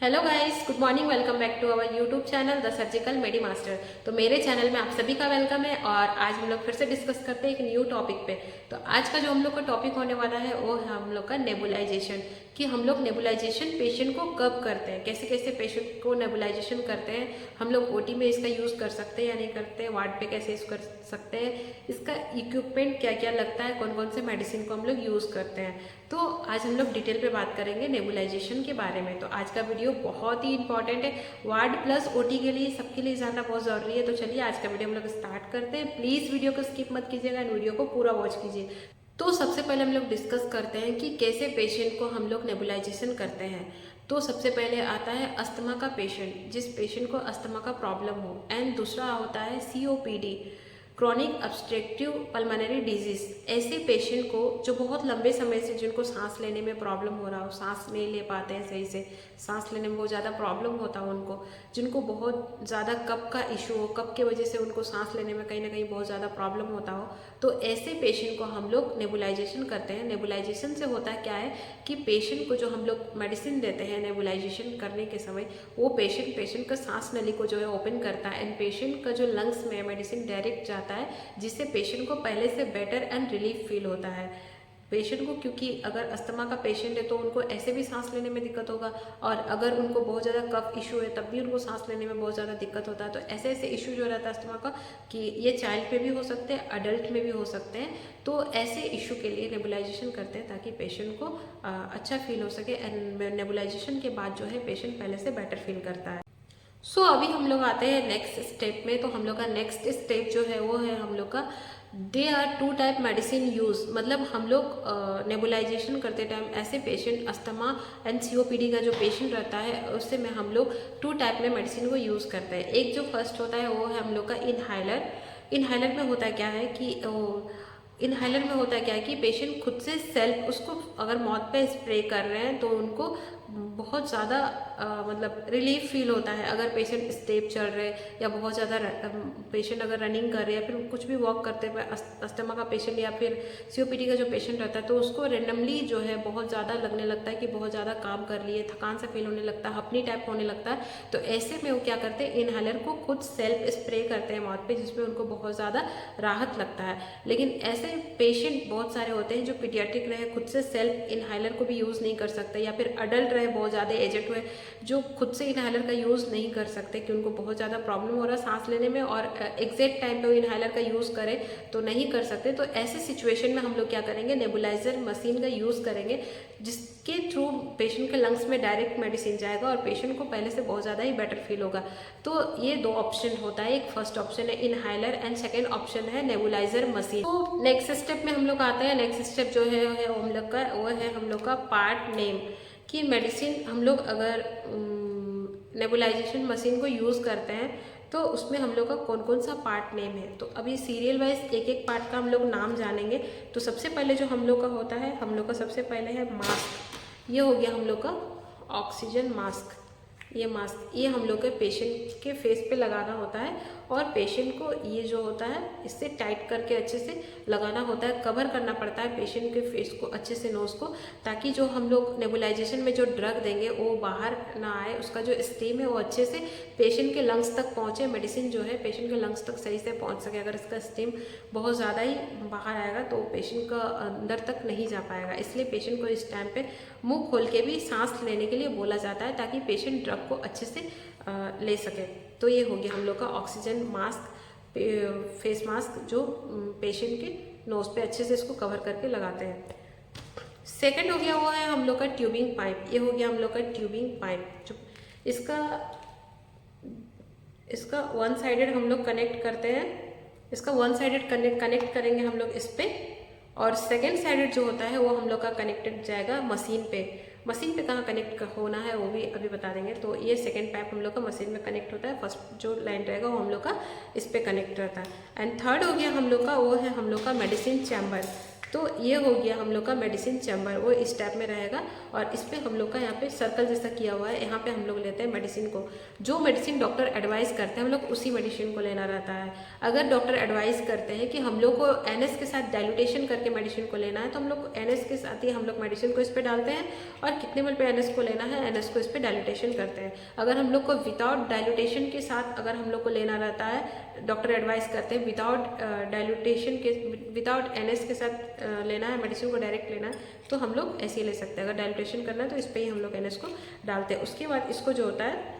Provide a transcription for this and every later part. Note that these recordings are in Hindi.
Hello guys, good morning. Welcome back to our YouTube channel the surgical medi master. तो मेरे चैनल में आप सभी का वेलकम है और आज हम लोग फिर से डिस्कस करते हैं एक न्यू टॉपिक पे। तो आज का जो हम लोग का टॉपिक होने वाला है वो है हम लोग का नेबुलाइजेशन, कि हम लोग नेबुलाइजेशन पेशेंट को कब करते हैं, कैसे कैसे पेशेंट को नेबुलाइजेशन करते हैं, हम लोग ओटी में इसका यूज़ कर सकते हैं या नहीं करते हैं, वार्ड पे कैसे यूज़ कर सकते हैं, इसका इक्विपमेंट क्या क्या लगता है, कौन कौन से मेडिसिन को हम लोग यूज़ करते हैं। तो आज हम लोग डिटेल पे बात करेंगे नेबुलाइजेशन के बारे में। तो आज का वीडियो बहुत ही इंपॉर्टेंट है, वार्ड प्लस ओटी के लिए, सबके लिए जानना बहुत ज़रूरी है। तो चलिए आज का वीडियो हम लोग स्टार्ट करते हैं। प्लीज़ वीडियो को स्किप मत कीजिएगा, वीडियो को पूरा वॉच कीजिए। तो सबसे पहले हम लोग डिस्कस करते हैं कि कैसे पेशेंट को हम लोग नेबुलाइजेशन करते हैं। तो सबसे पहले आता है अस्थमा का पेशेंट, जिस पेशेंट को अस्थमा का प्रॉब्लम हो, एंड दूसरा होता है COPD, chronic obstructive pulmonary disease. ऐसे पेशेंट को जो बहुत लंबे समय से जिनको सांस लेने में प्रॉब्लम हो रहा हो, सांस नहीं ले पाते हैं सही से, सांस लेने में बहुत ज़्यादा प्रॉब्लम होता हो उनको, जिनको बहुत ज़्यादा कफ का इशू हो, कफ के वजह से उनको सांस लेने में कहीं ना कहीं बहुत ज़्यादा प्रॉब्लम होता हो, तो ऐसे पेशेंट को हम लोग नेबुलाइजेशन करते हैं। नेबुलाइजेशन से होता क्या है कि पेशेंट को जो हम लोग मेडिसिन देते हैं नेबुलाइजेशन करने के समय, वो पेशेंट का सांस नली को जो है ओपन करता है, एंड पेशेंट का जो लंग्स में मेडिसिन डायरेक्ट जाता है, जिससे पेशेंट को पहले से बेटर एंड रिलीफ फील होता है। पेशेंट को, क्योंकि अगर अस्थमा का पेशेंट है तो उनको ऐसे भी सांस लेने में दिक्कत होगा, और अगर उनको बहुत ज़्यादा कफ इशू है तब भी उनको सांस लेने में बहुत ज़्यादा दिक्कत होता है। तो ऐसे ऐसे इशू जो रहता है अस्थमा का, कि ये चाइल्ड पे भी हो सकते हैं, अडल्ट में भी हो सकते हैं। तो ऐसे इशू के लिए नेबुलाइजेशन करते हैं ताकि पेशेंट को अच्छा फील हो सके, एंड नेबुलाइजेशन के बाद जो है पेशेंट पहले से बेटर फील करता है। अभी हम लोग आते हैं नेक्स्ट स्टेप में। तो हम लोग का नेक्स्ट स्टेप जो है वो है हम लोग का, they are 2 type medicine use. मतलब हम लोग नेबुलाइजेशन करते टाइम ऐसे पेशेंट, अस्थमा एंड COPD का जो पेशेंट रहता है उससे में हम लोग 2 टाइप में मेडिसिन को यूज़ करते हैं। एक जो फर्स्ट होता है वो है हम लोग का इनहाइलर। इनहाइलर में होता क्या है कि इनहाइलर में होता क्या है कि पेशेंट खुद से सेल्फ उसको अगर माउथ पे स्प्रे कर रहे हैं तो उनको बहुत ज़्यादा मतलब रिलीफ फील होता है। अगर पेशेंट स्टेप चढ़ रहे या बहुत ज़्यादा पेशेंट अगर रनिंग कर रहे हैं या फिर कुछ भी वॉक करते हुए, अस्थमा का पेशेंट या फिर COPD का जो पेशेंट रहता है, तो उसको रेंडमली जो है बहुत ज़्यादा लगने लगता है कि बहुत ज़्यादा काम कर लिए, थकान सा फील होने लगता है, हपनी टाइप होने लगता है। तो ऐसे में वो क्या करते हैं, इनहेलर को खुद सेल्फ स्प्रे करते हैं माउथ पे, जिसमें उनको बहुत ज़्यादा राहत लगता है। लेकिन ऐसे पेशेंट बहुत सारे होते हैं जो पीडियाट्रिक रहे, खुद से सेल्फ इनहेलर को भी यूज़ नहीं कर सकते, या फिर अडल्ट रहे बहुत ज़्यादा एजेड हुए जो खुद से इनहेलर का यूज़ नहीं कर सकते, कि उनको बहुत ज़्यादा प्रॉब्लम हो रहा है सांस लेने में, और एग्जैक्ट टाइम पे वो इनहेलर का यूज़ करें तो नहीं कर सकते। तो ऐसे सिचुएशन में हम लोग क्या करेंगे, नेबुलाइजर मशीन का यूज़ करेंगे, जिसके थ्रू पेशेंट के लंग्स में डायरेक्ट मेडिसिन जाएगा और पेशेंट को पहले से बहुत ज़्यादा ही बेटर फील होगा। तो ये 2 ऑप्शन होता है, एक फर्स्ट ऑप्शन है इनहाइलर एंड सेकेंड ऑप्शन है नेबुलाइजर मशीन। तो नेक्स्ट स्टेप में हम लोग आते हैं। नेक्स्ट स्टेप जो है हम लोग का वो है हम लोग का पार्ट नेम, कि मेडिसिन हम लोग अगर नेबुलाइजेशन मशीन को यूज़ करते हैं तो उसमें हम लोग का कौन कौन सा पार्ट नेम है। तो अभी सीरियल वाइज एक एक पार्ट का हम लोग नाम जानेंगे। तो सबसे पहले जो हम लोग का होता है, हम लोग का सबसे पहले है मास्क। ये हो गया हम लोग का ऑक्सीजन मास्क। ये मास्क ये हम लोग के पेशेंट के फेस पे लगाना होता है, और पेशेंट को ये जो होता है इससे टाइट करके अच्छे से लगाना होता है, कवर करना पड़ता है पेशेंट के फेस को अच्छे से, नोज को, ताकि जो हम लोग नेबुलाइजेशन में जो ड्रग देंगे वो बाहर ना आए, उसका जो स्टीम है वो अच्छे से पेशेंट के लंग्स तक पहुँचे, मेडिसिन जो है पेशेंट के लंग्स तक सही से पहुँच सके। अगर इसका स्टीम बहुत ज़्यादा ही बाहर आएगा तो पेशेंट का अंदर तक नहीं जा पाएगा, इसलिए पेशेंट को इस टाइम पे मुंह खोल के भी सांस लेने के लिए बोला जाता है, ताकि पेशेंट ड्रग को अच्छे से ले सके। तो ये हो गया हम लोग का ऑक्सीजन मास्क, फेस मास्क, जो पेशेंट के नोज पे अच्छे से इसको कवर करके लगाते हैं। सेकंड हो गया वो है हम लोग का ट्यूबिंग पाइप। ये हो गया हम लोग का ट्यूबिंग पाइप, जो इसका वन साइडेड हम लोग कनेक्ट करते हैं, इसका वन साइडेड कनेक्ट करेंगे हम लोग इस पे, और सेकेंड साइडेड जो होता है वो हम लोग का कनेक्टेड जाएगा मशीन पे। मशीन पे कहाँ कनेक्ट होना है वो भी अभी बता देंगे। तो ये सेकेंड पाइप हम लोग का मशीन में कनेक्ट होता है, फर्स्ट जो लाइन रहेगा वो हम लोग का इस पे कनेक्ट रहता है। एंड थर्ड हो गया हम लोग का वो है हम लोग का मेडिसिन चैम्बर। तो ये हो गया हम लोग का मेडिसिन चैम्बर, वो इस टाइप में रहेगा और इस पर हम लोग का यहाँ पे सर्कल जैसा किया हुआ है। यहाँ पे हम लोग लेते हैं मेडिसिन को, जो मेडिसिन डॉक्टर एडवाइस करते हैं हम लोग उसी मेडिसिन को लेना रहता है। अगर डॉक्टर एडवाइस करते हैं कि हम लोग को NS के साथ डाइल्यूटेशन करके मेडिसिन को लेना है तो हम लोग NS के साथ ही हम लोग मेडिसिन को इस पर डालते हैं और कितने ml पे NS को लेना है NS को इस पर डाइल्यूटेशन करते हैं। अगर हम लोग को विदाउट डाइल्यूटेशन के साथ अगर हम लोग को लेना रहता है, डॉक्टर एडवाइस करते हैं विदाउट डाइल्यूटेशन के, विदाउट NS के साथ लेना है मेडिसिन को, डायरेक्ट लेना है तो हम लोग ऐसे ही ले सकते हैं। अगर डाइल्यूटेशन करना है तो इस पर ही हम लोग NS को डालते हैं। उसके बाद इसको जो होता है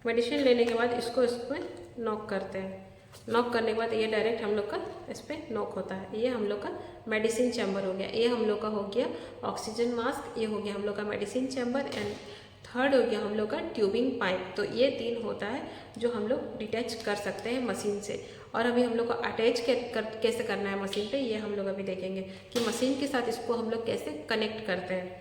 मेडिसिन लेने के बाद इसको इसमें नॉक करते हैं। नॉक करने के बाद ये डायरेक्ट हम लोग का इस पर नॉक होता है। ये हम लोग का मेडिसिन चैम्बर हो गया। ये हम लोग का हो गया ऑक्सीजन मास्क, ये हो गया हम लोग का मेडिसिन चैम्बर एंड थर्ड हो गया हम लोग का ट्यूबिंग पाइप। तो ये 3 होता है जो हम लोग डिटैच कर सकते हैं मशीन से। और अभी हम लोग को अटैच कैसे करना है मशीन पे, ये हम लोग अभी देखेंगे कि मशीन के साथ इसको हम लोग कैसे कनेक्ट करते हैं।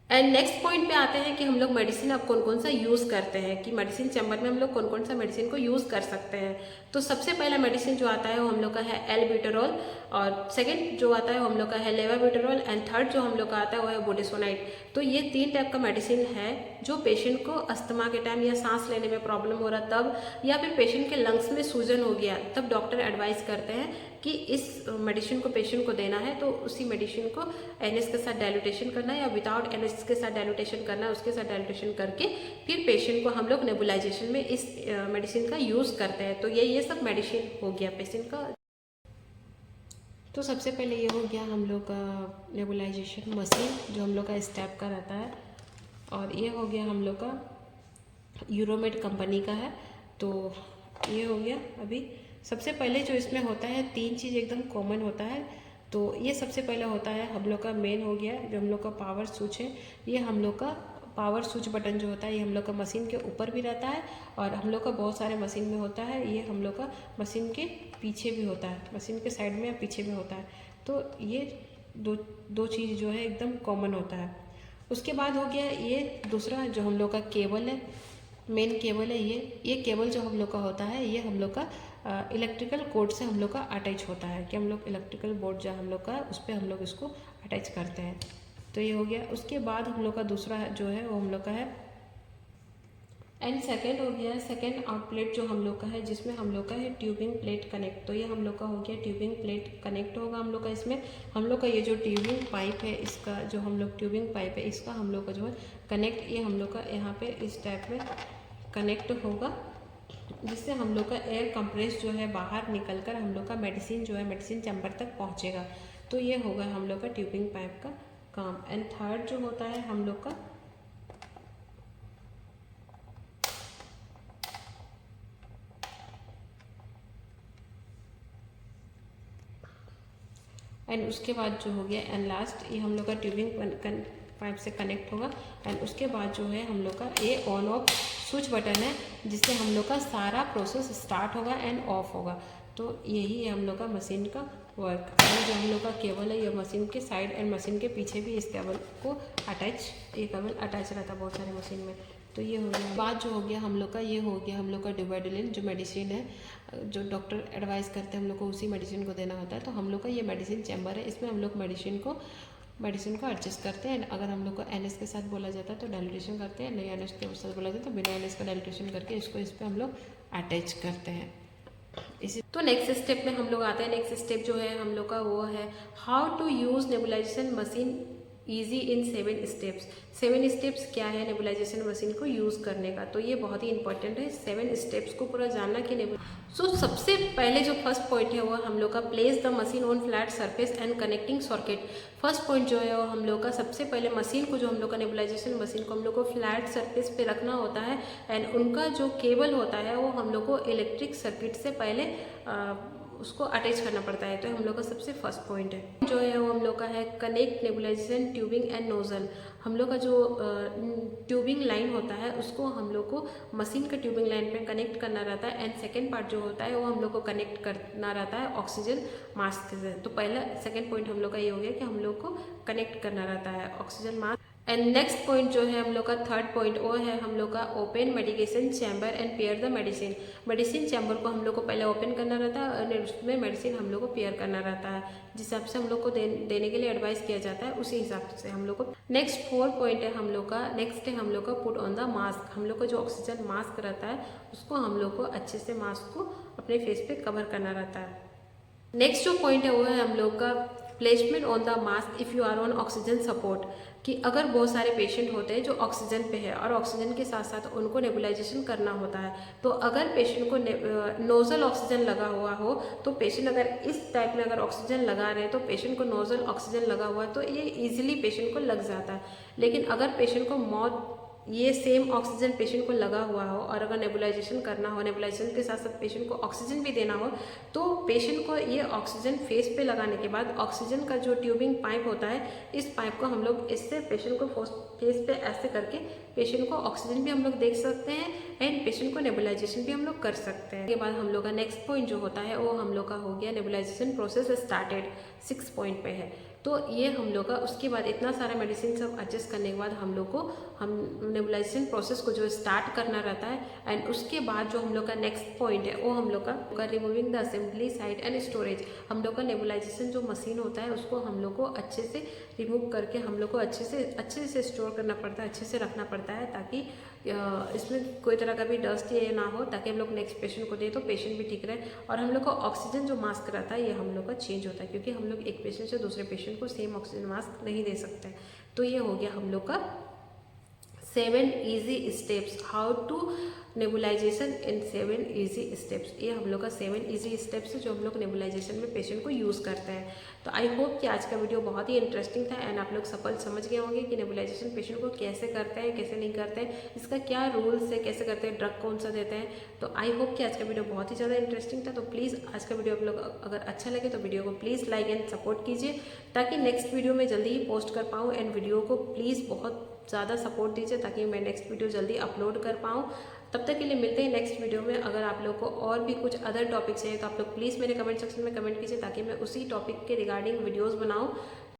एंड नेक्स्ट पॉइंट पे आते हैं कि हम लोग मेडिसिन अब कौन कौन सा यूज़ करते हैं, कि मेडिसिन चैम्बर में हम लोग कौन कौन सा मेडिसिन को यूज़ कर सकते हैं। तो सबसे पहला मेडिसिन जो आता है वो हम लोग का है एल्ब्यूटेरॉल, और सेकंड जो आता है वो हम लोग का है लेवाब्यूटेरॉल, एंड थर्ड जो हम लोग का आता है वो है बुटासोनाइड। तो ये 3 टाइप का मेडिसिन है जो पेशेंट को अस्थमा के टाइम या सांस लेने में प्रॉब्लम हो रहा तब, या फिर पेशेंट के लंग्स में सूजन हो गया तब डॉक्टर एडवाइस करते हैं कि इस मेडिसिन को पेशेंट को देना है। तो उसी मेडिसिन को NS के साथ डाइल्यूटेशन करना है या विदाउट NS के साथ डाइल्यूटेशन करना है, उसके साथ डाइल्यूटेशन करके फिर पेशेंट को हम लोग नेबुलाइजेशन में इस मेडिसिन का यूज़ करते हैं। तो ये सब मेडिसिन हो गया पेशेंट का। तो सबसे पहले ये हो गया हम लोग का नेबुलाइजेशन मशीन जो हम लोग का इस टाइप का रहता है, और ये हो गया हम लोग का यूरोमेड कंपनी का है। तो ये हो गया। अभी सबसे पहले जो इसमें होता है 3 चीज़ एकदम कॉमन होता है। तो ये सबसे पहले होता है हम लोग का मेन हो गया जो हम लोग का पावर स्विच है। ये हम लोग का पावर स्विच बटन जो होता है ये हम लोग का मशीन के ऊपर भी रहता है और हम लोग का बहुत सारे मशीन में होता है। ये हम लोग का मशीन के पीछे भी होता है, मशीन के साइड में या पीछे भी होता है। तो ये दो चीज़ जो है एकदम कॉमन होता है। उसके बाद हो गया ये दूसरा जो हम लोग का केबल है, मेन केबल है। ये केबल जो हम लोग का होता है ये हम लोग का इलेक्ट्रिकल कोड से हम लोग का अटैच होता है, कि हम लोग इलेक्ट्रिकल बोर्ड जो हम लोग का है उस पर हम लोग इसको अटैच करते हैं। तो ये हो गया। उसके बाद हम लोग का दूसरा जो है वो हम लोग का है एंड सेकेंड हो गया सेकेंड आउटलेट जो हम लोग का है, जिसमें हम लोग का है ट्यूबिंग प्लेट कनेक्ट। तो ये हम लोग का हो गया ट्यूबिंग प्लेट कनेक्ट होगा हम लोग का। इसमें हम लोग का ये जो ट्यूबिंग पाइप है, इसका जो हम लोग ट्यूबिंग पाइप है इसका हम लोग का जो है कनेक्ट, ये हम लोग का यहाँ पे इस टाइप में कनेक्ट होगा, जिससे हम लोग का एयर कंप्रेस जो है बाहर निकल कर हम लोग का मेडिसिन जो है मेडिसिन चैम्बर तक पहुँचेगा। तो ये होगा हम लोग का ट्यूबिंग पाइप का काम। एंड थर्ड जो होता है हम लोग का एंड उसके बाद जो हो गया एंड लास्ट, ये हम लोग का ट्यूबिंग पाइप से कनेक्ट होगा। एंड उसके बाद जो है हम लोग का ये ऑन ऑफ स्विच बटन है, जिससे हम लोग का सारा प्रोसेस स्टार्ट होगा एंड ऑफ होगा। तो यही है हम लोग का मशीन का वर्क। और जो हम लोग का केबल है ये मशीन के साइड एंड मशीन के पीछे भी इस केबल को अटैच, ये केबल अटैच रहता है बहुत सारे मशीन में। तो ये हो गया। बाद जो हो गया हम लोग का ये हो गया हम लोग का डिवाइडिलिन जो मेडिसिन है जो डॉक्टर एडवाइस करते हैं हम लोग को उसी मेडिसिन को देना होता है। तो हम लोग का ये मेडिसिन चैम्बर है, इसमें हम लोग मेडिसिन को एडजस्ट करते हैं। अगर हम लोग को NS के साथ बोला जाता है तो डाइल्यूटेशन करते हैं, नहीं NS के साथ बोला जाता है तो बिना NS का डाइल्यूटेशन करके इसको इस पर हम लोग अटैच करते हैं। इसी तो नेक्स्ट स्टेप में हम लोग आते हैं। नेक्स्ट स्टेप जो है हम लोग का वो है how to use nebulization machine easy in 7 steps. 7 steps क्या है नेबुलाइजेशन मशीन को यूज़ करने का, तो ये बहुत ही इंपॉर्टेंट है 7 स्टेप्स को पूरा जानना कि सबसे पहले जो फर्स्ट पॉइंट है वो हम लोग का place the machine on flat surface and connecting socket. First point जो है वो हम लोग का सबसे पहले मशीन को जो हम लोग का नेबुलाइजेशन मशीन को हम लोग को फ्लैट सरफेस पे रखना होता है एंड उनका जो केबल होता है वो हम लोग को इलेक्ट्रिक सर्किट से पहले उसको अटैच करना पड़ता है। तो हम लोग का सबसे फर्स्ट पॉइंट है जो है वो हम लोग का है connect nebulization tubing and nozzle. हम लोग का जो ट्यूबिंग लाइन होता है उसको हम लोग को मशीन के ट्यूबिंग लाइन पे कनेक्ट करना रहता है। एंड सेकेंड पार्ट जो होता है वो हम लोग को कनेक्ट करना रहता है ऑक्सीजन मास्क से। तो पहला सेकेंड पॉइंट हम लोग का ये हो गया कि हम लोग को कनेक्ट करना रहता है oxygen mask and next point जो है हम लोग का थर्ड पॉइंट वो है हम लोग का open medication chamber and pair the medicine. Medicine chamber को हम लोग को पहले ओपन करना रहता है और उसमें मेडिसिन हम लोग को पेयर करना रहता है, जिस हिसाब से हम लोग को देने के लिए एडवाइस किया जाता है उसी हिसाब से हम लोग को। नेक्स्ट 4 पॉइंट है हम लोग का, नेक्स्ट है हम लोग का पुट ऑन द मास्क। हम लोग का जो ऑक्सीजन मास्क रहता है उसको हम लोग को अच्छे से मास्क को अपने फेस पे कवर करना रहता है। नेक्स्ट जो पॉइंट है वो है हम लोग का placement on the mask if you are on oxygen support, कि अगर बहुत सारे पेशेंट होते हैं जो ऑक्सीजन पे है और ऑक्सीजन के साथ साथ उनको नेबुलाइजेशन करना होता है, तो अगर पेशेंट को नोजल ऑक्सीजन लगा हुआ हो तो पेशेंट अगर इस टाइप में अगर ऑक्सीजन लगा रहे हैं तो पेशेंट को नोजल ऑक्सीजन लगा हुआ है तो ये ईजिली पेशेंट को लग जाता है। लेकिन अगर पेशेंट को मौत ये सेम ऑक्सीजन पेशेंट को लगा हुआ हो और अगर नेबुलाइजेशन करना हो, नेबुलाइजेशन के साथ साथ पेशेंट को ऑक्सीजन भी देना हो, तो पेशेंट को ये ऑक्सीजन फेस पे लगाने के बाद ऑक्सीजन का जो ट्यूबिंग पाइप होता है, इस पाइप को हम लोग इससे पेशेंट को फेस पे ऐसे करके पेशेंट को ऑक्सीजन भी हम लोग देख सकते हैं एंड पेशेंट को नेबुलाइजेशन भी हम लोग कर सकते हैं। उसके बाद हम लोग का नेक्स्ट पॉइंट जो होता है वो हम लोग का हो गया नेबुलाइजेशन प्रोसेस स्टार्टेड, 6 पॉइंट पे है। तो ये हम लोग का उसके बाद इतना सारा मेडिसिन सब एडजस्ट करने के बाद हम लोग को हम नेबुलाइजेशन प्रोसेस को जो स्टार्ट करना रहता है। एंड उसके बाद जो हम लोग का नेक्स्ट पॉइंट है वो हम लोग का removing the assembly site and storage. हम लोग का नेबुलाइजेशन जो मशीन होता है उसको हम लोग को अच्छे से रिमूव करके हम लोग को अच्छे से स्टोर करना पड़ता है, अच्छे से रखना पड़ता है, ताकि इसमें कोई तरह का भी डस्ट ये ना हो, ताकि हम लोग नेक्स्ट पेशेंट को दे तो पेशेंट भी ठीक रहे। और हम लोग का ऑक्सीजन जो मास्क रहता है ये हम लोग का चेंज होता है, क्योंकि हम लोग एक पेशेंट से दूसरे पेशेंट को सेम ऑक्सीजन मास्क नहीं दे सकते। तो ये हो गया हम लोग का 7 easy steps, how to nebulization in 7 easy steps. ये हम लोग का 7 इजी स्टेप्स है जो हम लोग नेबुलाइजेशन में पेशेंट को यूज़ करते हैं। तो आई होप कि आज का वीडियो बहुत ही इंटरेस्टिंग था एंड आप लोग समझ गए होंगे कि नेबुलाइजेशन पेशेंट को कैसे करते हैं, कैसे नहीं करते हैं, इसका क्या रूल्स है, कैसे करते हैं, ड्रग कौन सा देते हैं। तो आई होप कि आज का वीडियो बहुत ही ज़्यादा इंटरेस्टिंग था। तो प्लीज़ आज का वीडियो आप लोग अगर अच्छा लगे तो वीडियो को प्लीज़ लाइक एंड सपोर्ट कीजिए, ताकि नेक्स्ट वीडियो में जल्दी ही पोस्ट कर पाऊँ। एंड वीडियो को प्लीज़ बहुत ज़्यादा सपोर्ट दीजिए ताकि मैं नेक्स्ट वीडियो जल्दी अपलोड कर पाऊँ। तब तक के लिए मिलते हैं नेक्स्ट वीडियो में। अगर आप लोग को और भी कुछ अदर टॉपिक चाहिए तो आप लोग प्लीज़ मेरे कमेंट सेक्शन में कमेंट कीजिए, ताकि मैं उसी टॉपिक के रिगार्डिंग वीडियोस बनाऊं।